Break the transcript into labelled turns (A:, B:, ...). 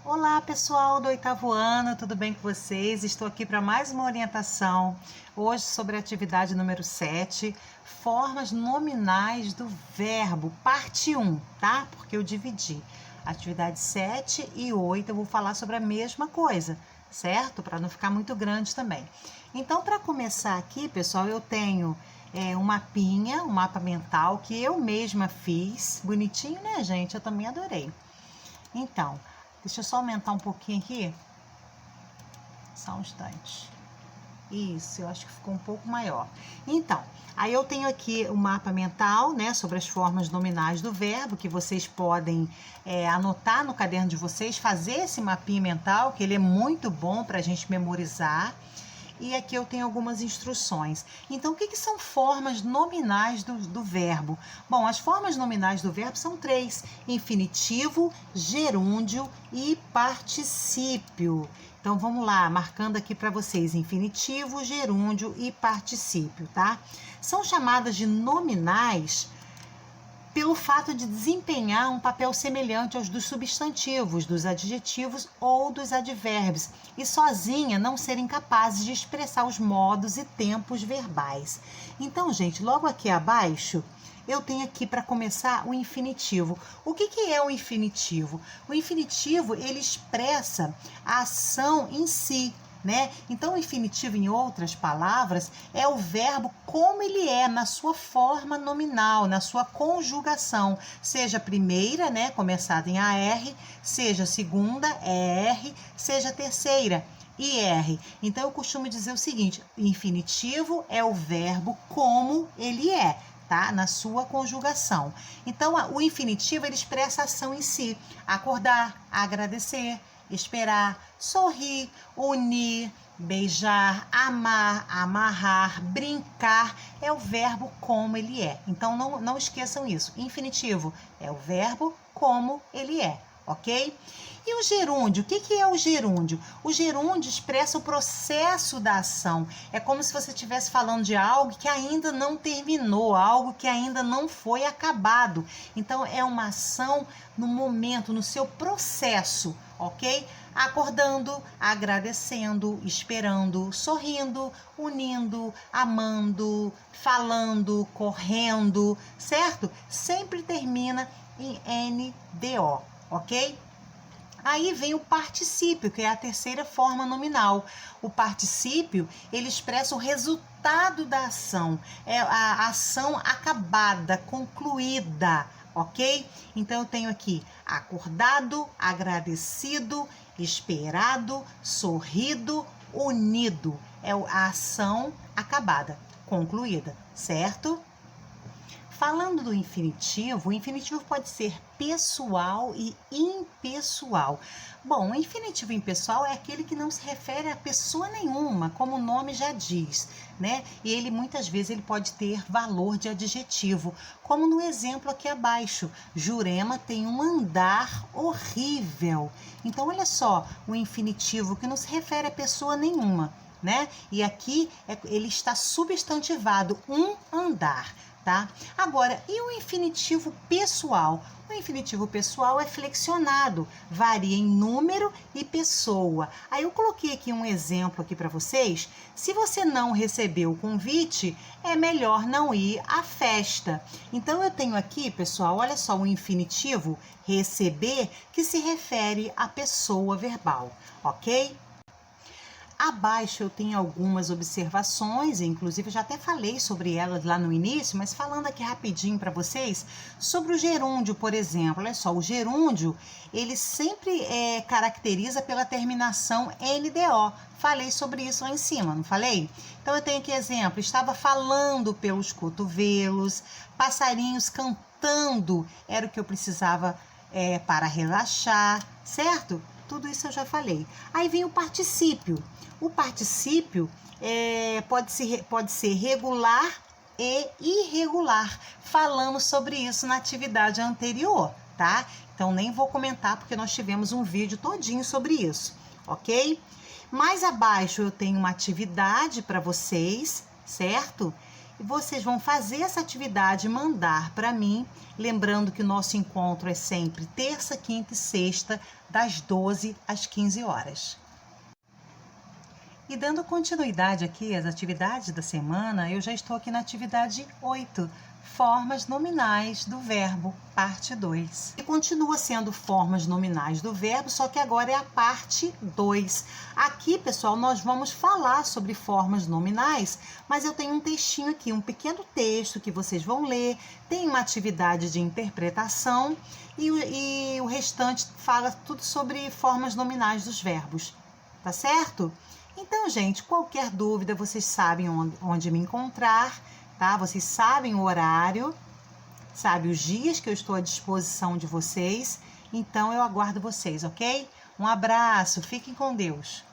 A: Olá pessoal do 8º ano, tudo bem com vocês? Estou aqui para mais uma orientação, hoje sobre a atividade número 7, formas nominais do verbo, parte 1, tá? Porque eu dividi. Atividade 7 e 8 eu vou falar sobre a mesma coisa, certo? Para não ficar muito grande também. Então, para começar aqui, pessoal, eu tenho um mapinha, um mapa mental que eu mesma fiz, bonitinho, né, gente? Eu também adorei. Então, deixa eu só aumentar um pouquinho aqui. Só um instante. Isso, eu acho que ficou um pouco maior. Então, aí eu tenho aqui o mapa mental, né, sobre as formas nominais do verbo, que vocês podem anotar no caderno de vocês, fazer esse mapinha mental, que ele é muito bom para a gente memorizar. E aqui eu tenho algumas instruções. Então, o que são formas nominais do verbo? Bom, as formas nominais do verbo são 3: infinitivo, gerúndio e particípio. Então, vamos lá, marcando aqui para vocês: infinitivo, gerúndio e particípio, tá? São chamadas de nominais pelo fato de desempenhar um papel semelhante aos dos substantivos, dos adjetivos ou dos advérbios, e sozinha não serem capazes de expressar os modos e tempos verbais. Então, gente, logo aqui abaixo, eu tenho aqui para começar o infinitivo. O que é o infinitivo? O infinitivo, ele expressa a ação em si, né? Então, o infinitivo, em outras palavras, é o verbo como ele é, na sua forma nominal, na sua conjugação, seja a primeira, né, começada em AR, seja a segunda, ER, seja a terceira, IR. Então, eu costumo dizer o seguinte: infinitivo é o verbo como ele é, tá? Na sua conjugação. Então, o infinitivo, ele expressa a ação em si: acordar, agradecer, esperar, sorrir, unir, beijar, amar, amarrar, brincar, é o verbo como ele é. Então, não esqueçam isso. Infinitivo é o verbo como ele é, ok? E o gerúndio? O que é o gerúndio? O gerúndio expressa o processo da ação. É como se você estivesse falando de algo que ainda não terminou, algo que ainda não foi acabado. Então, é uma ação no momento, no seu processo, ok? Acordando, agradecendo, esperando, sorrindo, unindo, amando, falando, correndo, certo? Sempre termina em NDO, ok? Aí vem o particípio, que é a terceira forma nominal. O particípio, ele expressa o resultado da ação, é a ação acabada, concluída, ok? Então, eu tenho aqui acordado, agradecido, esperado, sorrido, unido. É a ação acabada, concluída, certo? Falando do infinitivo, o infinitivo pode ser pessoal e impessoal. Bom, o infinitivo impessoal é aquele que não se refere a pessoa nenhuma, como o nome já diz, né? E ele muitas vezes ele pode ter valor de adjetivo, como no exemplo aqui abaixo. Jurema tem um andar horrível. Então, olha só, o infinitivo que não se refere a pessoa nenhuma, né? E aqui ele está substantivado, um andar. Tá? Agora, e o infinitivo pessoal? O infinitivo pessoal é flexionado, varia em número e pessoa. Aí eu coloquei aqui um exemplo aqui para vocês. Se você não recebeu o convite, é melhor não ir à festa. Então eu tenho aqui, pessoal, olha só, o infinitivo receber, que se refere à pessoa verbal, ok? Abaixo eu tenho algumas observações, inclusive eu já até falei sobre elas lá no início, mas falando aqui rapidinho para vocês sobre o gerúndio, por exemplo. Olha só, o gerúndio, ele sempre caracteriza pela terminação NDO. Falei sobre isso lá em cima, não falei? Então eu tenho aqui exemplo: estava falando pelos cotovelos, passarinhos cantando, era o que eu precisava para relaxar, certo? Tudo isso eu já falei. Aí vem o particípio. O particípio pode ser regular e irregular. Falamos sobre isso na atividade anterior, tá? Então, nem vou comentar porque nós tivemos um vídeo todinho sobre isso, ok? Mais abaixo eu tenho uma atividade para vocês, certo? E vocês vão fazer essa atividade e mandar para mim, lembrando que o nosso encontro é sempre terça, quinta e sexta, das 12 às 15 horas. E dando continuidade aqui às atividades da semana, eu já estou aqui na atividade 8, formas nominais do verbo, parte 2. E continua sendo formas nominais do verbo, só que agora é a parte 2. Aqui, pessoal, nós vamos falar sobre formas nominais, mas eu tenho um textinho aqui, um pequeno texto que vocês vão ler, tem uma atividade de interpretação e o restante fala tudo sobre formas nominais dos verbos, tá certo? Então, gente, qualquer dúvida, vocês sabem onde me encontrar, tá? Vocês sabem o horário, sabem os dias que eu estou à disposição de vocês. Então, eu aguardo vocês, ok? Um abraço, fiquem com Deus.